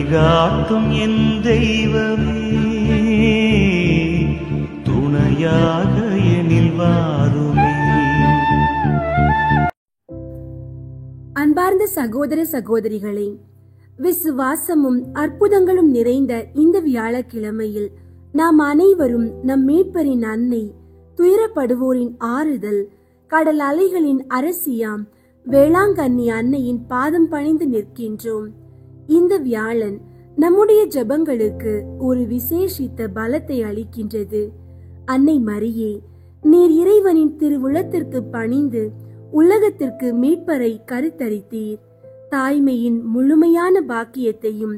வழிகாட்டும் என் தெய்வமே, துணையாக எனில் வாருமே. அன்பார்ந்த சகோதர சகோதரிகளே, விசுவாசமும் அற்புதங்களும் நிறைந்த இந்த வியாழக்கிழமையில் நாம் அனைவரும் நம் மீட்பரின் அன்னை, துயரப்படுவோரின் ஆறுதல், கடல் அலைகளின் அரசியாம் வேளாங்கண்ணி அன்னையின் பாதம் பணிந்து நிற்கின்றோம். இந்த வியாழன் நம்முடைய ஜெபங்களுக்கு ஒரு விசேஷித்த பலத்தை அளிக்கின்றது. அன்னை மரியே, நீர் இறைவனின் திருவுளத்திற்கு பணிந்து உலகத்திற்கு மீட்பரை கருத்தரித்தீர். தாய்மையின் முழுமையான பாக்கியத்தையும்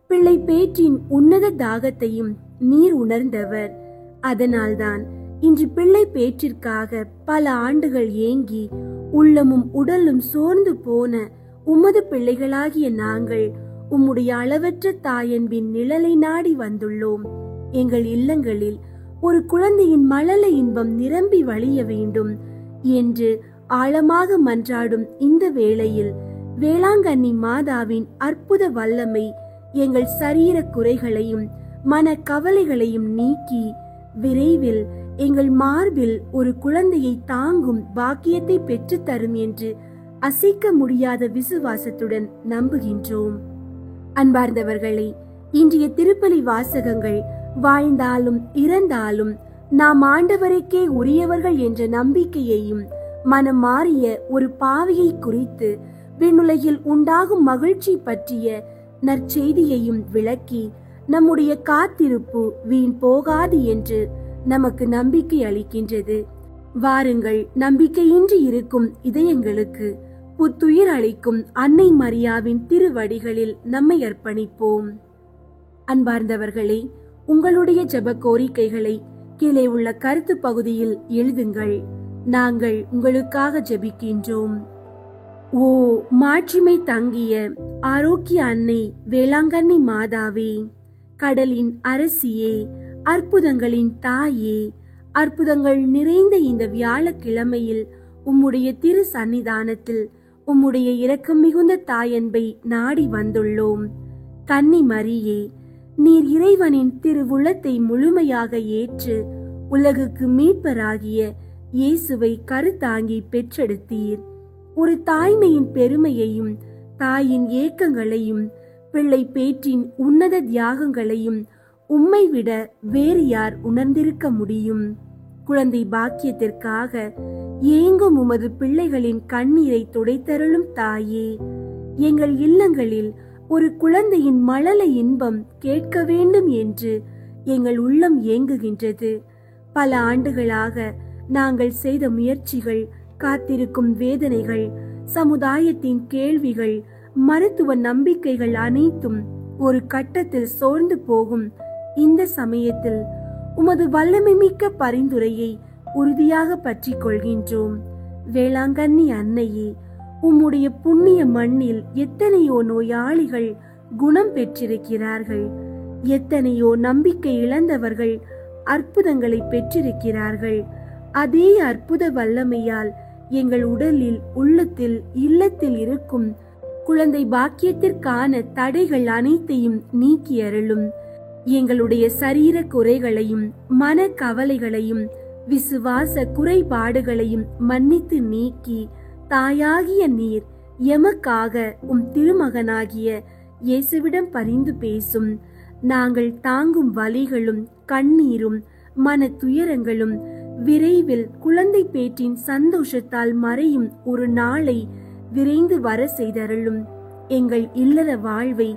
பிள்ளை பேற்றின் உன்னத தாகத்தையும் நீர் உணர்ந்தவர். அதனால்தான் இன்று பிள்ளை பேற்றிற்காக பல ஆண்டுகள் ஏங்கி உள்ளமும் உடலும் சோர்ந்து போன உமது பிள்ளைகளாகிய நாங்கள் உம்முடைய அளவற்ற தாயன்பின் நிழலை நாடி வந்துள்ளோம். எங்கள் இல்லங்களில் ஒரு குழந்தையின் மழலை இன்பம் நிரம்பி வழிய வேண்டும் என்று ஆழமாக மன்றாடும் இந்த வேளையில் வேளாங்கண்ணி மாதாவின் அற்புத வல்லமை எங்கள் சரீர குறைகளையும் மன கவலைகளையும் நீக்கி விரைவில் எங்கள் மார்பில் ஒரு குழந்தையை தாங்கும் பாக்கியத்தை பெற்று தரும் என்று அசைக்க முடியாத விசுவாசத்துடன் நம்புகின்றோம். அன்பார்ந்தவர்களே, இன்றைய திருப்பலி வாசகங்கள் வாழ்ந்தாலும் இறந்தாலும் நாம் ஆண்டவருக்கே உரியவர்கள் என்ற நம்பிக்கையையும் மனம் மாறிய ஒரு பாவியை குறித்து விண்ணுலகில் உண்டாகும் மகிழ்ச்சி பற்றிய நற்செய்தியையும் விளக்கி நம்முடைய காத்திருப்பு வீண் போகாது என்று நமக்கு நம்பிக்கை அளிக்கின்றது. வாருங்கள், நம்பிக்கையின்றி இருக்கும் இதயங்களுக்கு புத்துயிர் அளிக்கும் அன்னை மரியாவின் திருவடிகளில் நம்மை அர்ப்பணிப்போம். அன்பார்ந்தவர்களே, உங்களுடைய ஜெப கோரிக்கைகளை கீழே உள்ள கருத்து பகுதியில் எழுதுங்கள். நாங்கள் உங்களுக்காக ஜெபிக்கின்றோம். ஓ மாட்சிமை தங்கிய ஆரோக்கிய அன்னை வேளாங்கண்ணி மாதாவே, கடலின் அரசியே, அற்புதங்களின் தாயே, அற்புதங்கள் நிறைந்த இந்த வியாழக்கிழமையில் உம்முடைய திரு சன்னிதானத்தில் உம்முடைய இரக்கம் மிகுந்த தாயன்பை நாடி வந்துள்ளோம். கன்னி மரியே, நீர் இறைவனின் திருவுளத்தை முழுமையாக ஏற்று உலகுக்கு மீட்பராகிய இயேசுவை கருத்தாங்கி பெற்றெடுத்தீர். ஒரு தாய்மையின் பெருமையையும் தாயின் ஏக்கங்களையும் பிள்ளை பேற்றின் உன்னத தியாகங்களையும் உம்மை விட வேறு யார் உணர்ந்திருக்க முடியும்? குழந்தை பாக்கியத்திற்காக ஏங்கும் உமது பிள்ளைகளின் கண்ணீரை துடைத்தருளும் தாயே, எங்கள் இல்லங்களில் ஒரு குழந்தையின் மழலை இன்பம் கேட்க வேண்டும் என்று எங்கள் உள்ளம் ஏங்குகின்றது. பல ஆண்டுகளாக நாங்கள் செய்த முயற்சிகள், காத்திருக்கும் வேதனைகள், சமுதாயத்தின் கேள்விகள், மருத்துவ நம்பிக்கைகள் அனைத்தும் ஒரு கட்டத்தில் சோர்ந்து போகும் இந்த சமயத்தில் உமது வல்லமை மிக்க பரிந்துரையை உறுதியாக பற்றி கொள்கின்றோம். வேளாங்கண்ணி அன்னையே, உம்முடைய புண்ணிய மண்ணில் எத்தனையோ நோயாளிகள் குணம் பெற்றிருக்கிறார்கள். எத்தனையோ நம்பிக்கை இழந்தவர்கள் அற்புதங்களை பெற்றிருக்கிறார்கள். அதே அற்புத வல்லமையால் எங்கள் உடலில், உள்ளத்தில், இல்லத்தில் இருக்கும் குழந்தை பாக்கியத்திற்கான தடைகள் அனைத்தையும் நீக்கி அருளும். எங்களுடைய சரீர குறைகளையும் மன கவலைகளையும் விசுவாச குறைபாடுகளையும் மன்னித்து நீக்கி தாயாகிய நீர் எமக்காக உம் திருமகனாகிய இயேசுவிடம் பரிந்து பேசும். நாங்கள் தாங்கும் வலிகளும் கண்ணீரும் மன துயரங்களும் விரைவில் குழந்தை பேற்றின் சந்தோஷத்தால் மறையும் ஒரு நாளை விரைந்து வர செய்தருளும். எங்கள் இல்லற வாழ்வை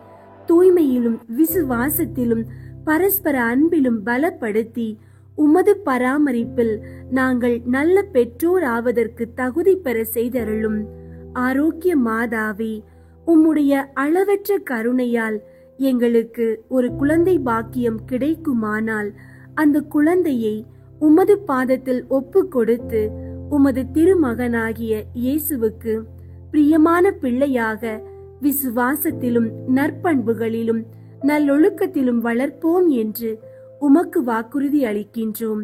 தூய்மையிலும் விசுவாசத்திலும் பரஸ்பர அன்பிலும் பலப்படுத்தி உமது பராமரிப்பில் நாங்கள் நல்ல பெற்றோர் ஆவதற்கு தகுதி பெற செய்தருளும். ஆரோக்கிய மாதாவே, உம்முடைய அளவற்ற கருணையால் எங்களுக்கு ஒரு குழந்தை பாக்கியம் கிடைக்குமானால் அந்த குழந்தையை உமது பாதத்தில் ஒப்பு கொடுத்து உமது திருமகனாகிய இயேசுவுக்கு பிரியமான பிள்ளையாக விசுவாசத்திலும் நற்பண்புகளிலும் நல்லொழுக்கத்திலும் வளர்ப்போம் என்று உமக்கு வாக்குறுதி அளிக்கின்றோம்.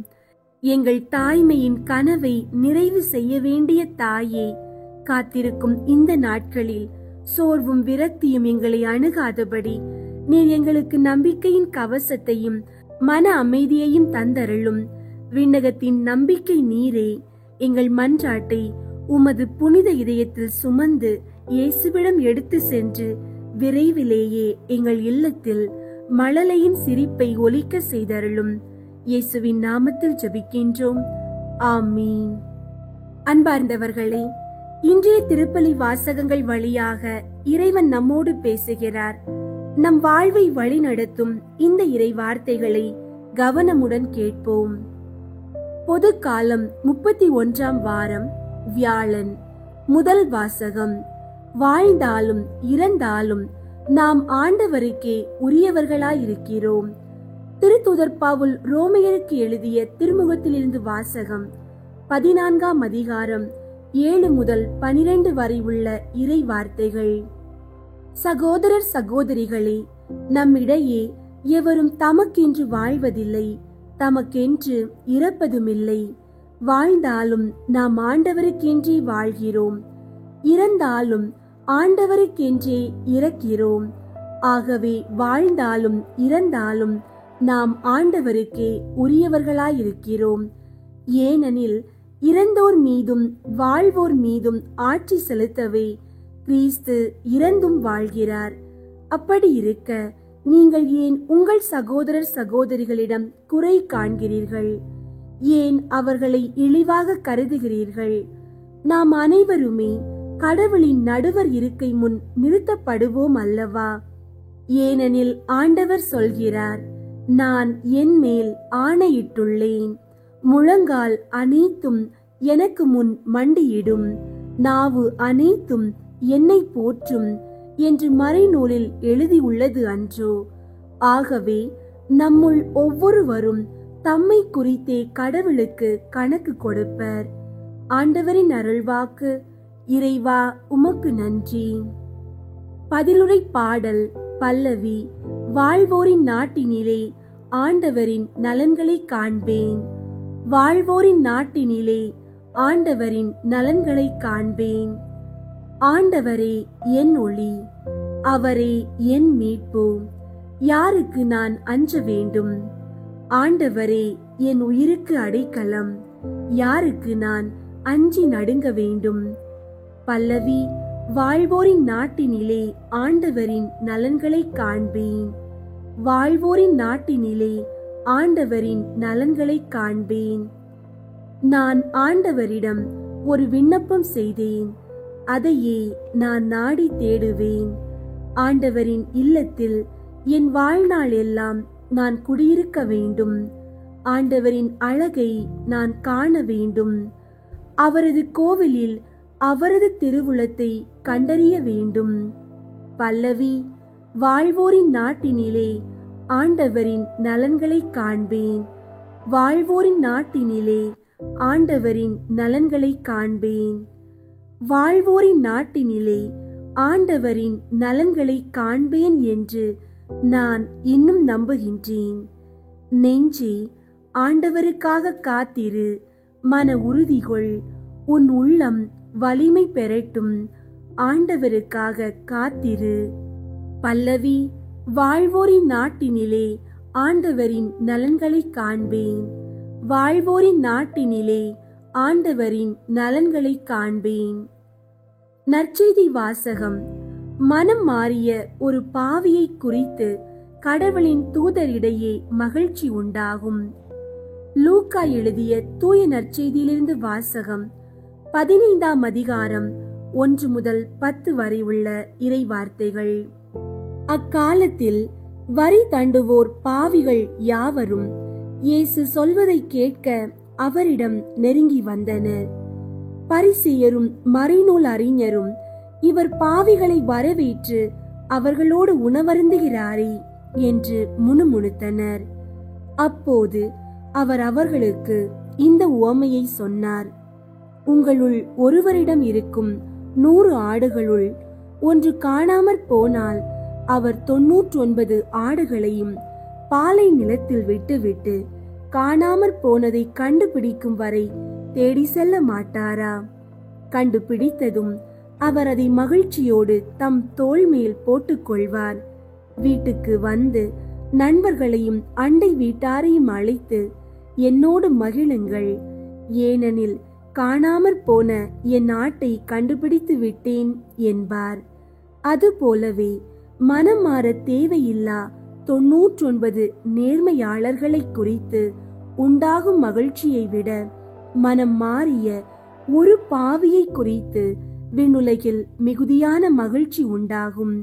எங்கள் தாய்மையின் கனவை நிறைவு செய்ய வேண்டிய தாயே, காத்திருக்கும் இந்த நாட்களில் சோர்வும் விரக்தியும் எங்களை அணுகாதபடி நீர் எங்களுக்கு நம்பிக்கையின் கவசத்தையும் மன அமைதியையும் தந்தருளும். விண்ணகத்தின் நம்பிக்கை நீரே. எங்கள் மன்றாட்டை உமது புனித இதயத்தில் சுமந்து இயேசுவிடம் எடுத்து சென்று விரைவிலேயே எங்கள் இல்லத்தில் மழலையின் சிரிப்பை ஒலிக்க செய்தருளும். இயேசுவின் நாமத்தில் ஜெபிக்கின்றோம். ஆமீன். அன்பார்ந்தவர்களே, இன்றைய திருப்பலி வாசகங்கள் வழியாக இறைவன் நம்மோடு பேசுகிறார். நம் வாழ்வை வழிநடத்தும் இந்த இறை வார்த்தைகளை கவனமுடன் கேட்போம். பொது காலம் 31ஆம் வாரம், வியாழன். முதல் வாசகம். வாழ்ந்தாலும் இறந்தாலும் நாம் ஆண்டவருக்கே உரியவர்களாயிருக்கிறோம். திருத்தூதர் பவுல் ரோமையருக்கு எழுதிய திருமுகத்திலிருந்து வாசகம். 14ஆம் அதிகாரம் 7 முதல் 12 வரை உள்ள இறை வார்த்தைகள். சகோதரர் சகோதரிகளே, நம்மிடையே எவரும் தமக்கென்று வாழ்வதில்லை, தமக்கென்று இறப்பதுமில்லை. வாழ்ந்தாலும் நாம் ஆண்டவருக்கென்றே வாழ்கிறோம், இறந்தாலும் ஆண்டவருக்கென்றே இறக்கிறோம். ஆகவே வாழ்ந்தாலும் இறந்தாலும் நாம் ஆண்டவருக்கே உரியவர்களாயிருக்கிறோம். ஏனெனில் இறந்தோர் மீதும் வாழ்வோர் மீதும் ஆட்சி செலுத்தவே கிறிஸ்து இறந்தும் வாழ்கிறார். அப்படி இருக்க நீங்கள் ஏன் உங்கள் சகோதரர் சகோதரிகளிடம் குறை காண்கிறீர்கள்? ஏன் அவர்களை இழிவாக கருதுகிறீர்கள்? நாம் அனைவருமே கடவுளின் நடுவர் இருக்கை முன் நிறுத்தப்படுவோம் அல்லவா? ஏனெனில் ஆண்டவர் சொல்கிறார், நான் என் மேல் ஆணையிட்டுள்ளேன், முழங்கால் அனைத்தும் எனக்கு முன் மண்டியிடும், நாவு அனைத்தும் என்னை போற்றும் என்று மறைநூலில் எழுதியுள்ளது அன்றோ? ஆகவே நம்முள் ஒவ்வொருவரும் தம்மை குறித்தே கடவுளுக்கு கணக்கு கொடுப்பர். ஆண்டவரின் அருள்வாக்கு. இறைவா, உமக்கு நன்றி. பதிலுரை பாடல். பல்லவி. வாழ்வோரின் நாட்டினிலே ஆண்டவரின் நலன்களை காண்பேன். வாழ்வோரின் நாட்டினிலே ஆண்டவரின் நலன்களை காண்பேன். ஆண்டவரே என் ஒளி, அவரே என் மீட்பு. யாருக்கு நான் அஞ்ச வேண்டும்? ஆண்டவரே என் உயிருக்கு அடைக்கலம். யாருக்கு நான் அஞ்சி நடுங்க வேண்டும்? பல்லவி. வாழ்வோரின் நாட்டினிலே ஆண்டவரின் நலன்களை காண்பேன். வாழ்வோரின் நாட்டினிலே ஆண்டவரின் நலன்களை காண்பேன். நான் ஆண்டவரிடம் ஒரு விண்ணப்பம் செய்தேன், அதையே நான் நாடி தேடுவேன். ஆண்டவரின் இல்லத்தில் என் வாழ்நாள் எல்லாம் நான் குடியிருக்க வேண்டும். ஆண்டவரின் அழகை நான் காண வேண்டும். அவரது கோவிலில் அவரது திருவுளத்தை கண்டறிய வேண்டும். பல்லவி. வாழ்வோரின் நாட்டினிலே ஆண்டவரின் நலன்களை காண்பேன். வாழ்வோரின் நாட்டினிலே ஆண்டவரின் நலன்களை காண்பேன். வாழ்வோரின் நாட்டினிலே ஆண்டவரின் நலன்களை காண்பேன் என்று நான் இன்னும் நம்புகின்றேன். நெஞ்சே, ஆண்டவருக்காக காத்திரு, மன உறுதிகொள், உன் உள்ளம் வலிமை பெறட்டும். ஆண்டவருக்காக காத்திரு. பல்லவி. வாழ்வோரின் நாட்டினிலே ஆண்டவரின் நலன்களை காண்பேன். வாழ்வோரின் நாட்டினிலே ஆண்டவரின் நலன்களை காண்பேன். நற்செய்தி வாசகம். மனம் மாறிய ஒரு பாவியை குறித்து கடவுளின் தூதரிடையே மகிழ்ச்சி உண்டாகும். லூக்கா எழுதிய தூய நற்செய்தியிலிருந்து வாசகம். 15ஆம் அதிகாரம் 1 முதல் 10 வரை உள்ள இறை வார்த்தைகள். அக்காலத்தில் வரி தண்டுவோர் பாவிகள் யாவரும் இயேசு சொல்வதை கேட்க அவரிடம் நெருங்கி வந்தனர். பரிசேயரும் மறைநூல் அறிஞரும் இவர் பாவிகளை வரவேற்று அவர்களோடு உணவருந்துகிறாரே என்று முணுமுணுத்தனர். அப்போது அவர் அவர்களுக்கு இந்த உவமையை சொன்னார். உங்களுள் ஒருவரிடம் இருக்கும் 100 ஆடுகளுள் ஒன்று காணாமற் போனால் அவர் 99 ஆடுகளையும் பாலை நிலத்தில் விட்டுவிட்டு காணாமற் போனதை கண்டுபிடிக்கும் வரை தேடி செல்ல மாட்டாரா? கண்டுபிடித்ததும் அவர் அதை மகிழ்ச்சியோடு தம் தோள் மேல் போட்டுக்கொள்வார். வீட்டுக்கு வந்து நண்பர்களையும் அண்டை வீட்டாரையும் அழைத்து என்னோடு மகிழுங்கள், ஏனெனில் காணாமற் போன என் ஆட்டை கண்டுபிடித்து விட்டேன் என்பார். அதுபோலவே மனம் மாற தேவையில்லா 99 நேர்மையாளர்களை குறித்து உண்டாகும் மகிழ்ச்சியை விட மனம் மாறிய ஒரு பாவியை குறித்து விண்ணுலகில் மிகுதியான மகிழ்ச்சி உண்டாகும்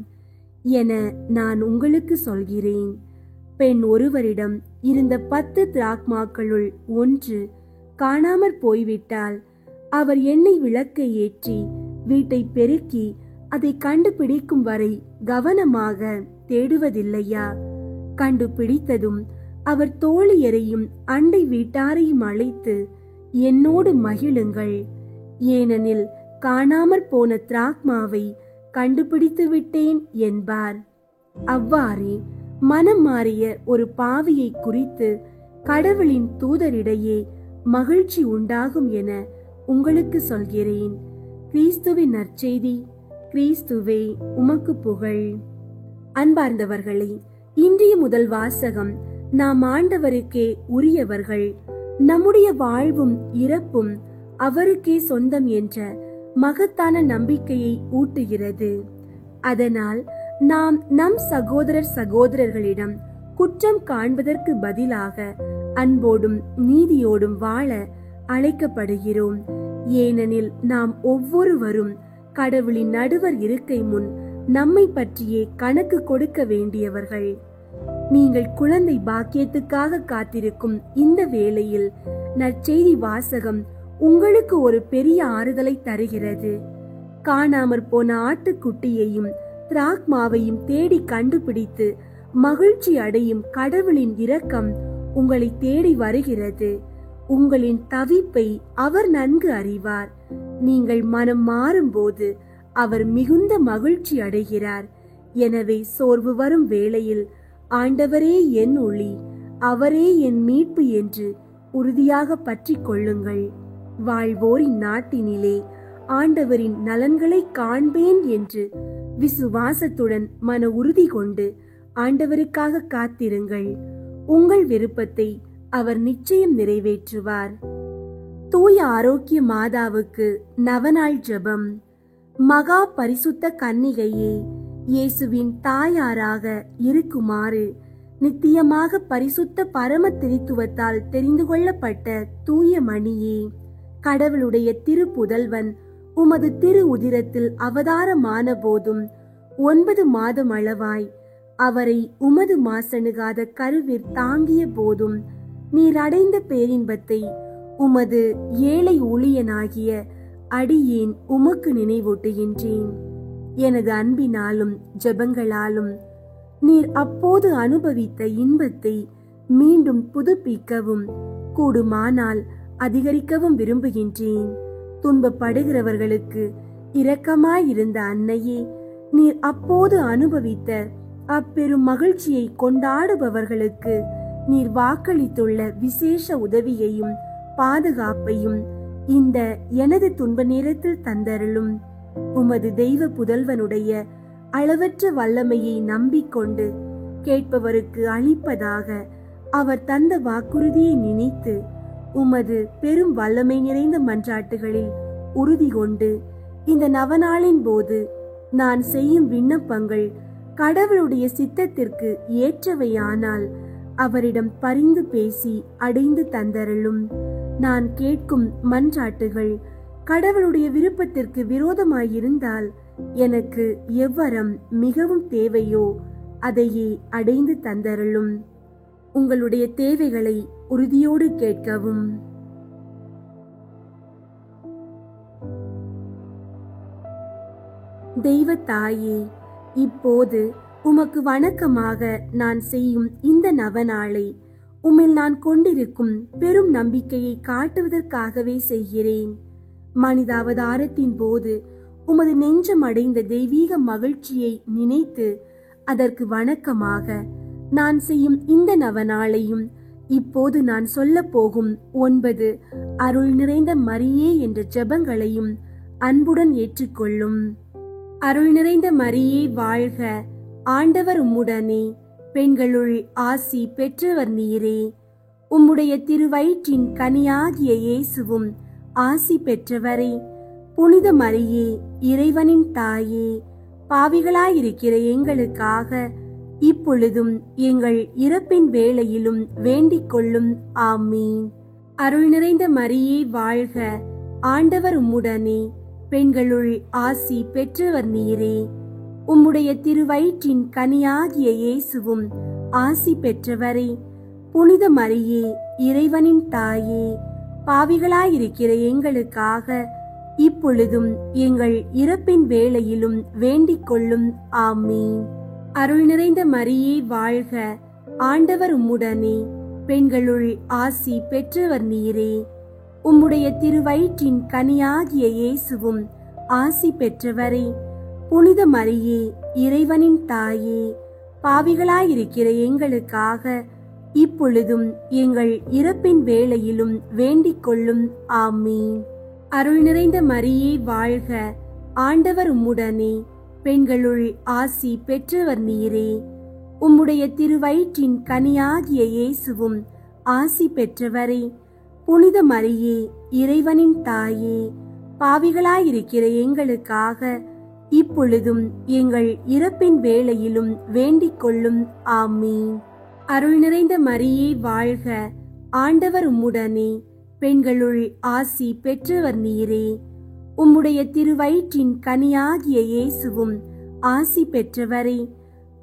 என நான் உங்களுக்கு சொல்கிறேன். பெண் ஒருவரிடம் இருந்த 10 திராக்மாக்களுள் ஒன்று காணாமற் போய்விட்டால் அவர் எண்ணெய் விளக்கை ஏற்றி வீட்டை பெருக்கி அதை கண்டுபிடிக்கும் வரை கவனமாக தேடுவதில்லையா? கண்டுபிடித்ததும் அவர் தோழியரையும் அண்டை வீட்டாரையும் அழைத்து என்னோடு மகிழுங்கள், ஏனெனில் காணாமற் போன திராக்மாவை கண்டுபிடித்து விட்டேன் என்பார். அவ்வாறே மனம் மாறிய ஒரு பாவியை குறித்து கடவுளின் தூதரிடையே மகிழ்ச்சி உண்டாகும் என உங்களுக்கு சொல்கிறேன். கிறிஸ்துவின் நற்செய்தி. கிறிஸ்துவே உமக்கு புகழ். அன்பார்ந்தவர்களே, இன்றைய முதல் வாசகம் நாம் ஆண்டவருக்கே உரியவர்கள், நம்முடைய வாழ்வும் இறப்பும் அவருக்கே சொந்தம் என்ற மகத்தான நம்பிக்கையை ஊட்டுகிறது. அதனால் நாம் நம் சகோதரர் சகோதரர்களிடம் குற்றம் காண்பதற்கு பதிலாக அன்போடும் நீதியோடும் வாழ அழைக்கப்படுகிறோம். ஏனெனில் நாம் ஒவ்வொருவரும் கடவுளின் நடுவர் இருக்கை முன் நம்மை பற்றியே கணக்கு கொடுக்க வேண்டியவர்கள். நீங்கள் குழந்தை பாக்கியத்துக்காக காத்திருக்கும் இந்த வேளையில் நற்செய்தி வாசகம் உங்களுக்கு ஒரு பெரிய ஆறுதலை தருகிறது. காணாமற் போன ஆட்டுக்குட்டியையும் திராக்மாவையும் தேடி கண்டுபிடித்து மகிழ்ச்சி அடையும் கடவுளின் இரக்கம் உங்களை தேடி வருகிறது. உங்களின் தவிப்பை அவர் நன்கு அறிவார். நீங்கள் மனம் மாறும்போது அவர் மிகுந்த மகிழ்ச்சி அடைகிறார். எனவே சோர்வு வரும் வேளையில் ஆண்டவரே என் ஒளி, அவரே என் மீட்பு என்று உறுதியாக பற்றி கொள்ளுங்கள். வாழ்வோரின் நாட்டினிலே ஆண்டவரின் நலன்களை காண்பேன் என்று விசுவாசத்துடன் மன உறுதி கொண்டு ஆண்டவருக்காக காத்திருங்கள். உங்கள் விருப்பத்தை அவர் நிச்சயம் நிறைவேற்றுவார். தூய ஆரோக்கிய மாதாவுக்கு நவநாள் ஜெபம். மகா பரிசுத்த கன்னிகையே, இயேசுவின் தாயாராக இருக்குமாறு நித்தியமாக பரிசுத்த பரம திரித்துவத்தால் தெரிந்து கொள்ளப்பட்ட தூய மணியே, கடவுளுடைய திருப்புதல்வன் உமது திரு உதிரத்தில் அவதாரமான போதும் 9 மாதம் அளவாய் அவரை உமது மாசணுகாத கருவிற் தாங்கிய போதும் நீர் அடைந்த பேரின்பத்தை உமது ஏழை ஊழியனாகிய அடியேன் உமக்கு நினைவூட்டுகின்றேன். எனது அன்பினாலும் ஜெபங்களாலும் நீர் அப்போது அனுபவித்த இன்பத்தை மீண்டும் புதுப்பிக்கவும் கூடுமானால் அதிகரிக்கவும் விரும்புகின்றேன். துன்பப்படுகிறவர்களுக்கு இரக்கமாயிருந்த அன்னையே, நீர் அப்போது அனுபவித்த அப்பெரும் மகிழ்ச்சியை கொண்டாடுபவர்களுக்கு நீர் வாக்களித்துள்ள விசேஷ உதவியையும் பாதுகாப்பையும் இந்த எனது துன்ப நேரத்தில் தந்தருளும். உமது தெய்வ புதல்வனுடைய அளவற்ற வல்லமையை நம்பிக்கொண்டு கேட்பவருக்கு அளிப்பதாக அவர் தந்த வாக்குறுதியை நினைத்து உமது பெரும் வல்லமை நிறைந்த மன்றாட்டுகளில் உறுதி கொண்டு இந்த நவநாளின் போது நான் செய்யும் விண்ணப்பங்கள் கடவுளுடைய சித்தத்திற்கு ஏற்றவையானால் அவரிடம் பரிந்து பேசி அடைந்து தந்தருளும். நான் கேட்கும் மன்றாட்டுகள் கடவுளுடைய விருப்பத்திற்கு விரோதமாயிருந்தால் எனக்கு எவ்வரம் மிகவும் தேவையோ அதையே அடைந்து தந்தருளும். உங்களுடைய தேவைகளை உறுதியோடு கேட்கவும். தெய்வ தாயே, இப்போது உமக்கு வணக்கமாக நான் செய்யும் இந்த நவநாளை உம்மில் நான் கொண்டிருக்கும் பெரும் நம்பிக்கையை காட்டுவதற்காகவே செய்கிறேன். மனிதாவதாரத்தின் போது உமது நெஞ்சம் அடைந்த தெய்வீக மகிழ்ச்சியை நினைத்து அதற்கு வணக்கமாக நான் செய்யும் இந்த நவநாளையும் இப்போது நான் சொல்ல போகும் 9 அருள் நிறைந்த மரியே என்ற ஜெபங்களையும் அன்புடன் ஏற்றுக்கொள்ளும். அருள் நிறைந்த மரியே வாழ்க, ஆண்டவர் உம்முடனே, பெண்களுள் ஆசி பெற்றவர் நீரே. உம்முடைய திருவயிற்றின் கனியாகிய இயேசுவும் ஆசி பெற்றவரே. புனித மரியே, இறைவனின் தாயே, பாவிகளாயிருக்கிற எங்களுக்காக இப்பொழுதும் எங்கள் இறப்பின் வேளையிலும் வேண்டிக் கொள்ளும். ஆமீன். அருள் நிறைந்த மரியே வாழ்க, ஆண்டவர் உம்முடனே, பெண்களுள் ஆசி பெற்றவர் நீரே. உம்முடைய திருவயிற்றின் கனியாகிய இயேசுவும் ஆசி பெற்றவரே. புனித மரியே, இறைவனின் தாயே, பாவிகளாயிருக்கிற எங்களுக்காக இப்பொழுதும் எங்கள் இறப்பின் வேளையிலும் வேண்டிக் கொள்ளும். ஆமீன். அருள் நிறைந்த மரியே வாழ்க, ஆண்டவர் உம்முடனே, பெண்களுள் ஆசி பெற்றவர் நீரே. உம்முடைய திருவயிற்றின் கனியாகிய இயேசுவும் ஆசி பெற்றவரே. புனித மரியே, இறைவனின் தாயே, பாவிகளாயிருக்கிற எங்களுக்காக இப்பொழுதும் எங்கள் இறப்பின் வேளையிலும் வேண்டிக் கொள்ளும். ஆமீன். அருள் நிறைந்த மரியே வாழ்க, ஆண்டவர் உம்முடனே, பெண்களுள் ஆசி பெற்றவர் நீரே. உம்முடைய திருவயிற்றின் கனியாகிய இயேசுவும் ஆசி பெற்றவரே. புனித மரியே, இறைவனின் தாயே, பாவிகளாயிருக்கிற எங்களுக்காக இப்பொழுதும் எங்கள் இறப்பின் வேளையிலும் வேண்டிக் கொள்ளும். ஆமீன். அருள் நிறைந்த மரியே வாழ்க, ஆண்டவர் உம்முடனே, பெண்களுள் ஆசி பெற்றவர் நீரே. உம்முடைய திருவயிற்றின் கனியாகிய இயேசுவும் ஆசி பெற்றவரே.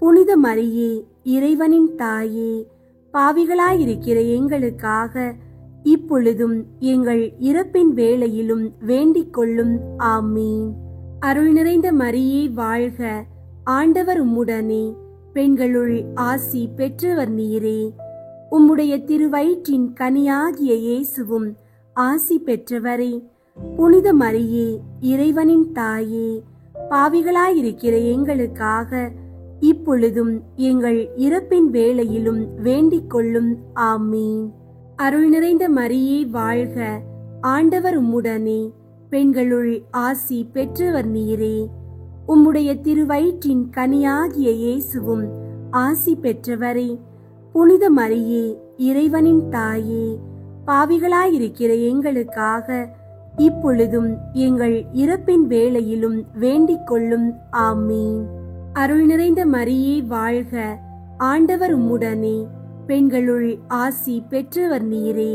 புனித மரியே, இறைவனின் தாயே, பாவிகளாயிருக்கிற எங்களுக்காக இப்பொழுதும் எங்கள் இறப்பின் வேளையிலும் வேண்டிக் கொள்ளும். ஆமீன். அருள் நிறைந்த மரியே வாழ்க, ஆண்டவர் உம்முடனே, பெண்களுள் ஆசி பெற்றவர் நீரே. உம்முடைய திருவயிற்றின் கனியாகிய இயேசுவும் ஆசி பெற்றவரே. புனித மரியே, இறைவனின் தாயே, பாவிகளாயிருக்கிற எங்களுக்காக இப்பொழுதும் எங்கள் இறப்பின் வேளையிலும் வேண்டிக் கொள்ளும். ஆமீன். அருள் நிறைந்த மரியே வாழ்க, ஆண்டவர் உம்முடனே, பெண்களுள் ஆசி பெற்றவர் நீரே. உம்முடைய திருவயிற்றின் கனியாகிய இயேசுவும் ஆசி பெற்றவரே. புனித மரியே, இறைவனின் தாயே, பாவிகளாயிருக்கிற எங்களுக்காக இப்பொழுதும் எங்கள் இறப்பின் வேளையிலும் வேண்டிக் கொள்ளும். ஆமீன். அருள் நிறைந்த மரியே வாழ்க, ஆண்டவர் உம்முடனே, பெண்களுள் ஆசி பெற்றவர் நீரே.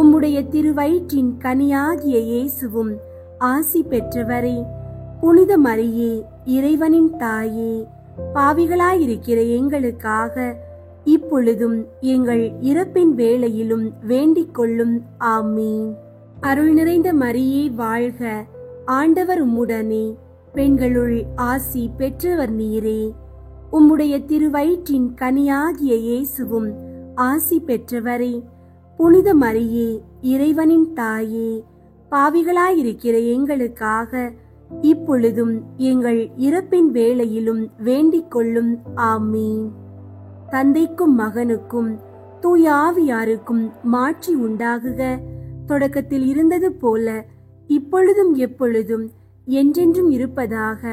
உம்முடைய திருவயிற்றின் கனியாகிய இயேசுவும் ஆசி பெற்றவரே. புனித மரியே, இறைவனின் தாயே, பாவிகளாயிருக்கிற எங்களுக்காக இப்பொழுதும் எங்கள் இறப்பின் வேளையிலும் வேண்டிக் கொள்ளும். ஆமீன். அருள் நிறைந்த மரியே வாழ்க, ஆண்டவர் உம்முடனே, பெண்களுள் ஆசி பெற்றவர் நீரே. உம்முடைய திருவயிற்றின் கனியாகிய இயேசுவும் ஆசி பெற்றவரே. புனித மரியே, இறைவனின் தாயே, பாவிகளாயிருக்கிற எங்களுக்காக இப்பொழுதும் எங்கள் இறப்பின் வேளையிலும் வேண்டிக் கொள்ளும். ஆமீன். தந்தைக்கும் மகனுக்கும் தூய ஆவியாருக்கும் மாட்சி உண்டாகுக. தொடக்கத்தில் இருந்தது போல இப்பொழுதும் எப்பொழுதும் என்றென்றும் இருப்பதாக.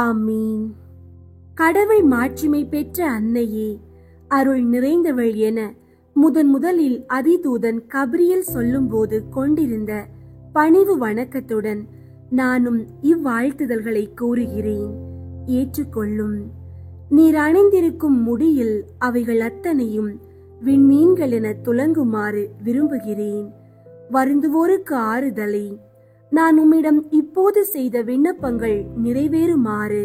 ஆமீன். கடவுள் மாட்சிமை பெற்ற அன்னையே, அருள் நிறைந்தவள் என முதலில் அதிதூதன் கபிரியல் சொல்லும்போது கொண்டிருந்த பணிவு வணக்கத்துடன் நானும் இவ்வாழ்த்துதல்களை கூறுகிறேன். ஏற்றுக்கொள்ளும். நீர் அணிந்திருக்கும் முடியில் அவைகள் அத்தனையும் விண்மீன்கள் என துலங்குமாறு விரும்புகிறேன். வருந்துவோருக்கு ஆறுதலை நான் உம்மிடம் இப்போது செய்த விண்ணப்பங்கள் நிறைவேறுமாறு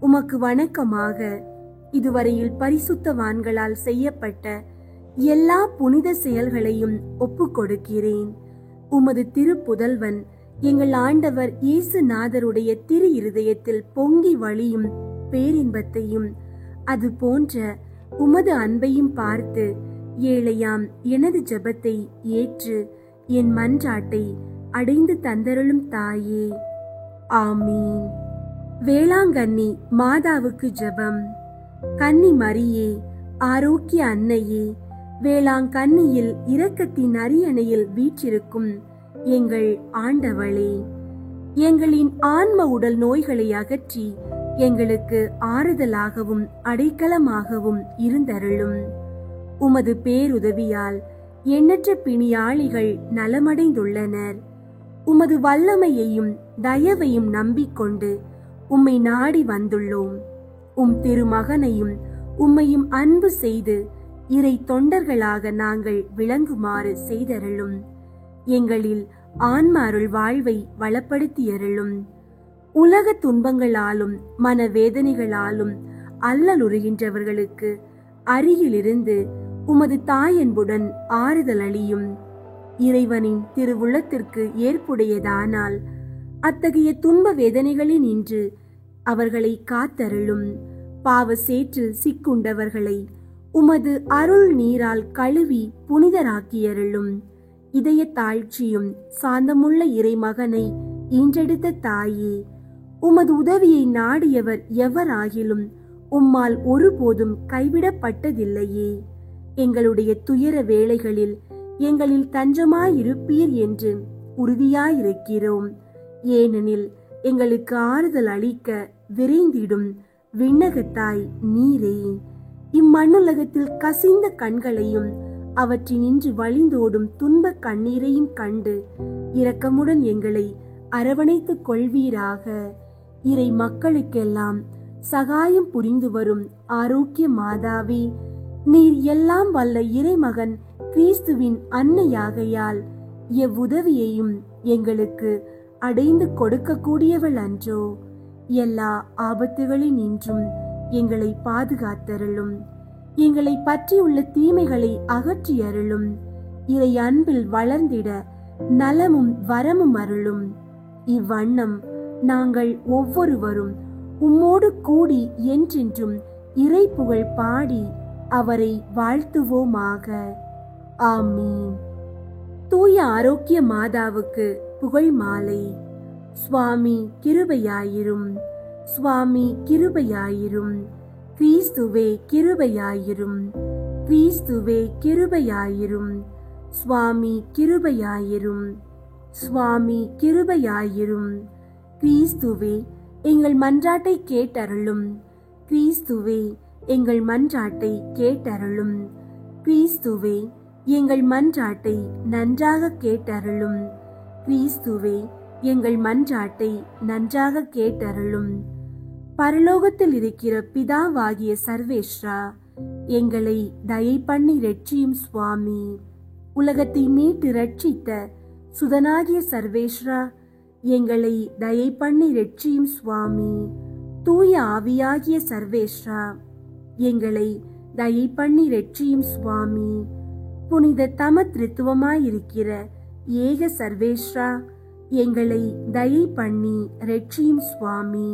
உமக்கு வணக்கமாக இதுவரையில் பரிசுத்தவான்களால் செய்யப்பட்ட எல்லா புனித செயல்களையும் ஒப்புக் கொடுக்கிறேன். உமது திருப்புதல்வன் எங்கள் ஆண்டவர் இயேசுநாதருடைய திரு இருதயத்தில் பொங்கி வழியும் பேரின்பத்தையும் அது போன்ற உமது அன்பையும் பார்த்து ஏழையாம் எனது ஜெபத்தை ஏற்று என் மன்றாட்டை அடைந்து தந்தருளும் தாயே. ஆமீன். வேளாங்கண்ணி மாதாவுக்கு ஜெபம். கன்னி மரியே, ஆரோக்கிய அன்னையே, வேளாங்கண்ணியில் இரக்கத்தின் அரியணையில் வீற்றிருக்கும் எங்கள் ஆண்டவளே, எங்களின் ஆன்ம உடல் நோய்களை அகற்றி எங்களுக்கு ஆறுதலாகவும் அடைக்கலமாகவும் இருந்தருளும். உமது பேருதவியால் எண்ணற்ற பிணியாளிகள் நலமடைந்துள்ளனர். உமது வல்லமையையும் தயவையும் நம்பிக்கொண்டு உம்மை நாடி வந்துள்ளோம். உம் திருமகனையும் உம்மையும் அன்பு செய்து இறை தொண்டர்களாக நாங்கள் விளங்குமாறு செய்தருளும். எங்களில் ஆன்ம அருள் வாழ்வை வளப்படுத்தியருளும். உலக துன்பங்களாலும் மனவேதனைகளாலும் அல்லலுறுகின்றவர்களுக்கு அருகிலிருந்து உமது தாயன்புடன் ஆறுதல் அளியும். இறைவனின் திருவுள்ளத்திற்கு ஏற்புடையதானால் அத்தகைய துன்ப வேதனைகளில் நின்று அவர்களை காத்தருளும். பாவ சேற்றில் சிக்குண்டவர்களை உமது அருள் நீரால் கழுவி புனிதராக்கியருளும். இதய தாழ்ச்சியும் சாந்தமுள்ள இறைமகனை ஈன்றெடுத்த தாயே, உமது உதவியை நாடியவர் எவராகிலும் உம்மால் ஒருபோதும் கைவிடப்பட்டதில்லையே. எங்களுடைய துயர வேளைகளில் எங்களில் தஞ்சமாயிருப்பீர் என்று உறுதியாயிருக்கிறோம். ஏனெனில் எங்களுக்கு ஆறுதல் அளிக்க விரைந்திடும் விண்ணகத்தாய் நீரே. இம்மண்ணுலகத்தில் கசிந்த கண்களையும் அவற்றினின்று வழிந்தோடும் துன்ப கண்ணீரையும் கண்டு இரக்கமுடன் எங்களை அரவணைத்துக் கொள்வீராக. இறை மக்களுக்கெல்லாம் சகாயம் புரிந்து வரும் ஆரோக்கிய மாதாவே, நீர் எல்லாம் வல்ல இறைமகன் கிறிஸ்துவின் அன்னையாகையால் எவ்வுதவியையும் எங்களுக்கு அடைந்து கொடுக்கக்கூடியவள் அன்றோ. எல்லா ஆபத்துகளினின்றும் எங்களை பாதுகாத்தருளும். எங்களை பற்றியுள்ள தீமைகளை அகற்றியருளும். இறை அன்பில் வளர்ந்திட நலமும் வரமும் அருளும். இவ்வண்ணம் நாங்கள் ஒவ்வொருவரும் உம்மோடு கூடி என்றென்றும் இறை புகழ் பாடி அவரை வாழ்த்துவோமாக. ஆமீன். தூய ஆரோக்கிய மாதாவுக்கு புகழ் மாலை. சுவாமி கிருபையாயிரும், சுவாமி கிருபையாயிரும், கிறிஸ்துவே கிருபையாயிரும், கிறிஸ்துவே கிருபையாயிரும், சுவாமி கிருபையாயிரும், சுவாமி கிருபையாயிரும். கிறிஸ்துவே எங்கள் மன்றாட்டை கேட்டருளும், கிறிஸ்துவே எங்கள் மன்றாட்டை கேட்டருளும், கிறிஸ்துவே எங்கள் மன்றாட்டை நன்றாக கேட்டருளும், கிறிஸ்துவே எங்கள் மன்றாட்டை நன்றாக கேட்டருளும். பரலோகத்தில் இருக்கிற பிதாவாகிய சர்வேஸ்வரா, எங்களை தயை பண்ணி இரட்சியும் சுவாமி. உலகத்தை மீட்டு இரட்சித்த சுதனாகிய சர்வேஸ்வரா, எங்களை தயை பண்ணி இரட்சியும் சுவாமி. தூய ஆவியாகிய சர்வேஸ்வரா, எங்களை தயை பண்ணி இரட்சியும் சுவாமி. புனித தமத்ரித்துவமாயிருக்கிற ஏக சர்வேஸ்வரா, எங்களை தயை பண்ணி இரட்சியும் சுவாமி.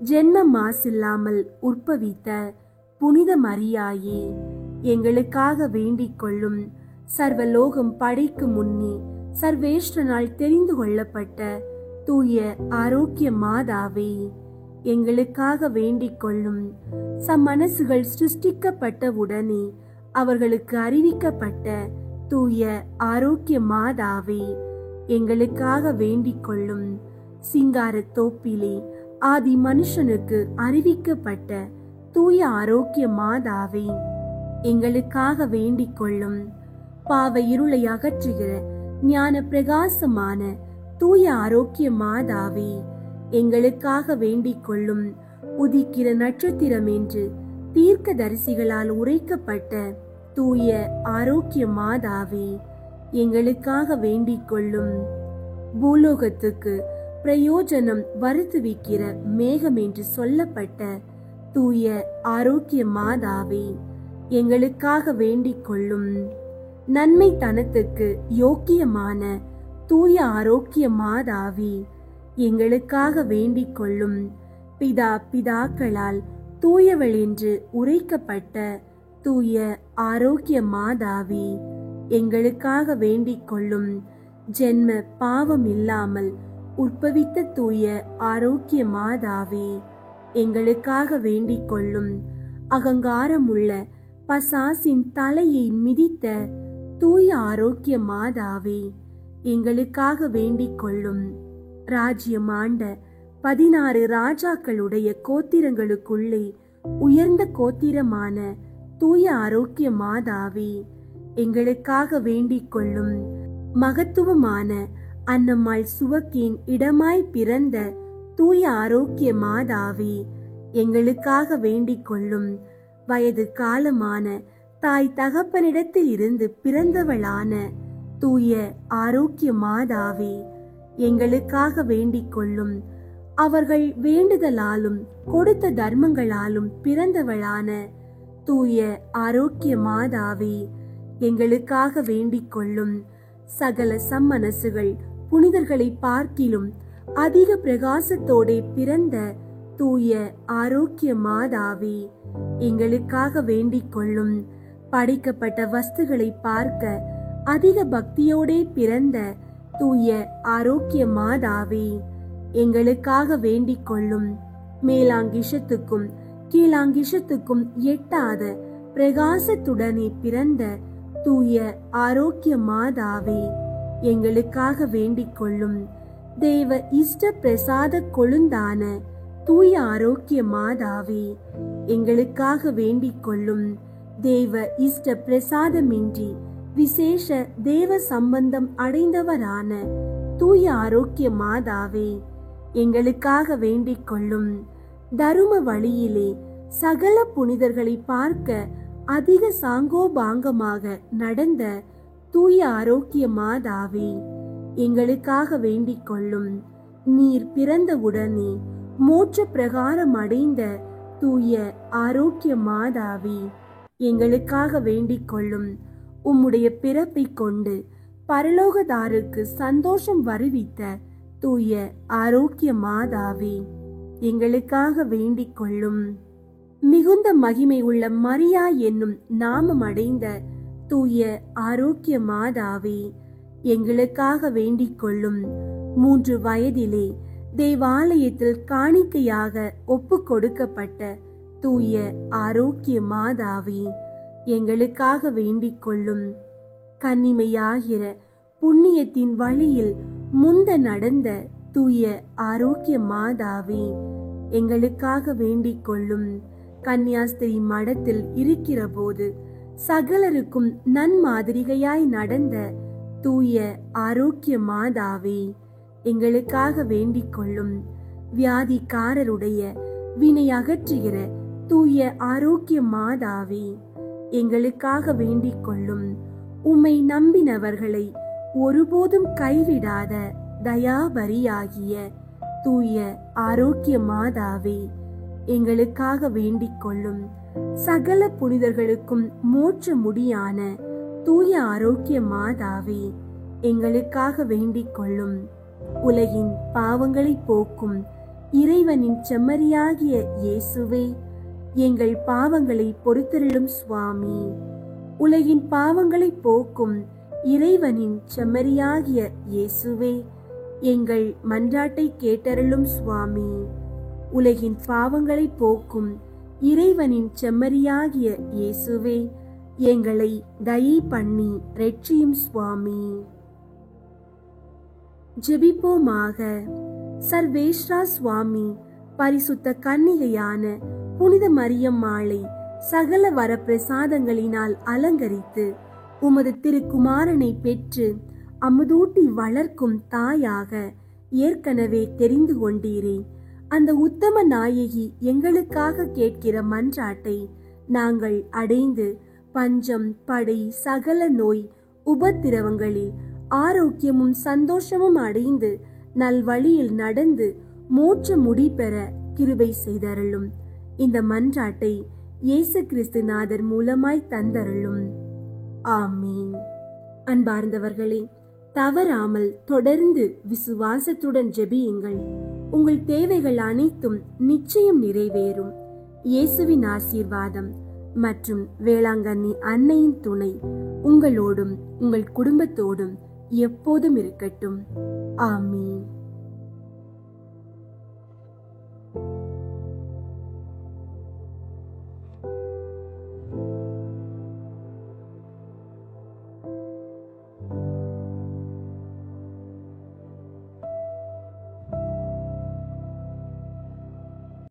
ஜென்ம மாசில்லாமல் உற்பவித்த புனித மரியாயே, எங்களுக்காக வேண்டிக் கொள்ளும். சர்வலோகம் படைக்கும் முன்னே சர்வேஸ்வரனால் தெரிந்து கொள்ளப்பட்ட தூய ஆரோக்கிய மாதாவே, எங்களுக்காக வேண்டிக் கொள்ளும். சம்மனசுகள் சிருஷ்டிக்கப்பட்ட உடனே அவர்களுக்கு அறிவிக்கப்பட்ட தூய ஆரோக்கிய மாதாவே, எங்களுக்காக வேண்டிக் கொள்ளும். சிங்கார தோப்பிலே ஆதி மனுஷனுக்கு அறிவிக்கப்பட்ட தூய ஆரோக்கிய மாதாவே, எங்களுக்காக வேண்டிக் கொள்ளும். பாவ இருளை அகற்றுகிற ஞான பிரகாசமான தூய ஆரோக்கிய மாதாவே, எங்களுக்காக வேண்டிக் கொள்ளும். உதிக்கிற நட்சத்திரம் என்று தீர்க்க தரிசிகளால் உரைக்கப்பட்ட தூய ஆரோக்கிய மாதாவே, எங்களுக்காக வேண்டிக் கொள்ளும். பூலோகத்துக்கு பிரயோஜனம் வருத்துவிக்கிற மேகம் என்று சொல்லப்பட்ட தூய ஆரோக்கிய மாதாவே, எங்களுக்காக வேண்டிக் கொள்ளும். நன்மை தனத்துக்கு யோக்கியமான தூய ஆரோக்கிய மாதாவே, எங்களுக்காக வேண்டிக் கொள்ளும். பிதாக்களால் தூயவள் என்று உரைக்கப்பட்ட தூய ஆரோக்கிய மாதாவே, எங்களுக்காக வேண்டிக் கொள்ளும். ஜென்ம பாவம் இல்லாமல் உற்பவித்த தூய ஆரோக்கிய மாதாவே, எங்களுக்காக வேண்டிக் கொள்ளும். அகங்காரமுள்ள பசாசின் தலையை மிதித்த தூய ஆரோக்கிய மாதாவே, எங்களுக்காக வேண்டிக் கொள்ளும். ராஜ்யம் ஆண்ட 16 ராஜாக்களுடைய கோத்திரங்களுக்குள்ளே உயர்ந்த கோத்திரமான தூய ஆரோக்கிய மாதாவே, எங்களுக்காக வேண்டிக் கொள்ளும். மகத்துவமான அன்னம்மாள் சுவக்கின் இடமாய் பிறந்த தூய ஆரோக்கிய மாதாவே, எங்களுக்காக வேண்டிக் கொள்ளும். வயது காலமான தாய் தகப்பனிடத்தில் இருந்து பிறந்தவளான தூய ஆரோக்கிய மாதாவே, எங்களுக்காக வேண்டிக் கொள்ளும். அவர்கள் வேண்டுதலாலும் கொடுத்த தர்மங்களாலும் பிறந்தவளான தூய ஆரோக்கிய மாதாவே, எங்களுக்காக வேண்டிக் கொள்ளும். சகல சம்மனசுகள் புனிதர்களை பார்க்கிலும் அதிக பிரகாசத்தோടെ பிறந்த தூய ஆரோக்கிய மாதாவே, எங்களுக்காக வேண்டிக் கொள்ளும். படைக்கப்பட்ட வஸ்துகளை பார்க்க அதிக பக்தியோടെ பிறந்த தூய ஆரோக்கிய மாதாவே, எங்களுக்காக வேண்டிக் கொள்ளும். மேலாங்கிஷத்துக்கும் கீழாங்கிஷத்துக்கும் எட்டாத பிரகாசத்துடனே பிறந்த தூய ஆரோக்கிய மாதாவே, எங்களுக்காக வேண்டிக் கொள்ளும். தேவ இஷ்ட பிரசாத கொழுந்தான தூய ஆரோக்கிய மாதாவே, எங்களுக்காக வேண்டிக் கொள்ளும். தேவ இஷ்ட பிரசாதமின்றி விசேஷ தேவ சம்பந்தம் அடைந்தவரான தூய ஆரோக்கிய மாதாவே, எங்களுக்காக வேண்டிக் கொள்ளும். தரும வழியிலே சகல புனிதர்களை பார்க்க அதிக சாங்கோபாங்கமாக நடந்த தூய ஆரோக்கிய மாதாவே, எங்களுக்காக வேண்டிக் கொள்ளும். நீர் பிறந்தவுடனே மோட்ச பிரகாரம் அடைந்த தூய ஆரோக்கிய மாதாவே, எங்களுக்காக வேண்டிக் கொள்ளும். உம்முடைய பிறப்பை கொண்டு பரலோகதாருக்கு சந்தோஷம் வருவித்த தூய ஆரோக்கிய மாதாவே, எங்களுக்காக வேண்டிக் கொள்ளும். மிகுந்த மகிமை உள்ள மரியா என்னும் நாமம் அடைந்த தூய ஆரோக்கிய மாதாவே, எங்களுக்காக வேண்டிக் கொள்ளும். 3 வயதிலே தேவாலயத்தில் காணிக்கையாக ஒப்பு கொடுக்கப்பட்ட தூய ஆரோக்கிய மாதாவே, எங்களுக்காக வேண்டிக் கொள்ளும். கன்னிமையாகிற புண்ணியத்தின் வழியில் முந்த நடந்த தூய ஆரோக்கிய மாதாவே, எங்களுக்காக வேண்டிக் கொள்ளும். கன்னியாஸ்திரி மடத்தில் இருக்கிற போது சகலருக்கும் நன்மாதிரிகையாய் நடந்த தூய ஆரோக்கிய மாதாவே, எங்களுக்காக வேண்டிக் கொள்ளும். வியாதிக்காரருடைய வினை அகற்றுகிற தூய ஆரோக்கிய மாதாவே, எங்களுக்காக வேண்டிக் கொள்ளும். உம்மை நம்பினவர்களை ஒருபோதும் கைவிடாத தயாபரியாகிய தூய ஆரோக்கிய மாதாவே, எங்களுக்காக வேண்டிக் கொள்ளும். சகல புனிதர்களுக்கும் மோட்ச முடியான தூய ஆரோக்கிய மாதாவே, எங்களுக்காக வேண்டிக் கொள்ளும். உலகின் பாவங்களை போக்கும் இறைவனின் செம்மறியாகிய இயேசுவே, எங்கள் பாவங்களை பொறுத்தருளும் சுவாமி. உலகின் பாவங்களை போக்கும் இறைவனின் செம்மறியாகிய இயேசுவே, எங்கள் மன்றாட்டை கேட்டருளும் சுவாமி. உலகின் பாவங்களை போக்கும் இறைவனின் செம்மறியாகிய இயேசுவே, எங்களை தயை பண்ணி ரட்சியும் சுவாமி. ஜெபிப்போமாக. சர்வேஸ்வரா சுவாமி, பரிசுத்த கன்னிகையான புனித மரியம்மாளை சகல வரப்பிரசாதங்களினால் அலங்கரித்து உமது திருக்குமாரனை பெற்று அமுதூட்டி வளர்க்கும் தாயாக ஏற்கனவே தெரிந்து கொண்டீரே. அந்த உத்தம நாயகி எங்களுக்காக கேட்கிற மன்றாட்டை நாங்கள் அடைந்து பஞ்சம், படை, சகல நோய் உபத்திரவங்களில் ஆரோக்கியமும் சந்தோஷமும் அடைந்து நல்வழியில் நடந்து மோட்ச முடி பெற கிருபை செய்தருளும். இந்த மன்றாட்டை இயேசு கிறிஸ்துநாதர் மூலமாய் தந்தருளும். ஆமீன். அன்பார்ந்தவர்களே, தவறாமல் தொடர்ந்து விசுவாசத்துடன் ஜெபியுங்கள். உங்கள் தேவைகள் அனைத்தும் நிச்சயம் நிறைவேறும். இயேசுவின் ஆசீர்வாதம் மற்றும் வேளாங்கண்ணி அன்னையின் துணை உங்களோடும் உங்கள் குடும்பத்தோடும் எப்போதும் இருக்கட்டும். ஆமீன்.